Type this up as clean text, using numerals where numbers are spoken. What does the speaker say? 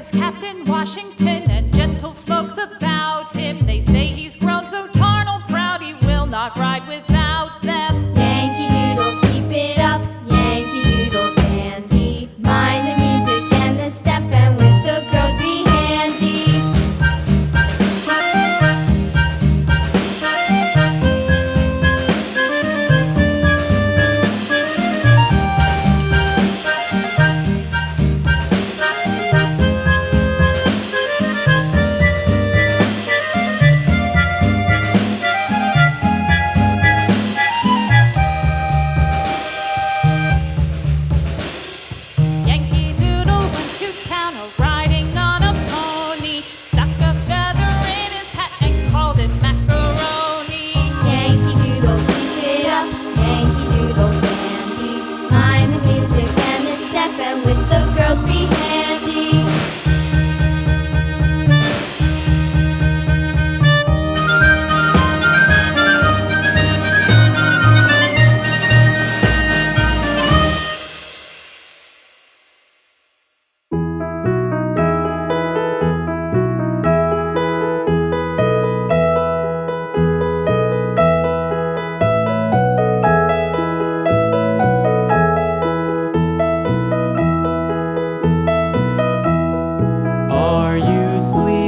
is Captain Washington, and gentle folks about him. They say he's grown so tarnal proud he will not ride without them. Yankee Doodle, keep it up, Yankee Doodle dandy. Mind the music and the step, and with the girls be handy. Yankee Doodle went to town riding on a pony, stuck a feather in his hat and called it macaroni. Yankee Doodle, keep it up, Yankee Doodle dandy. Mind the music and the step, and with the girls be handy. Are you sleeping?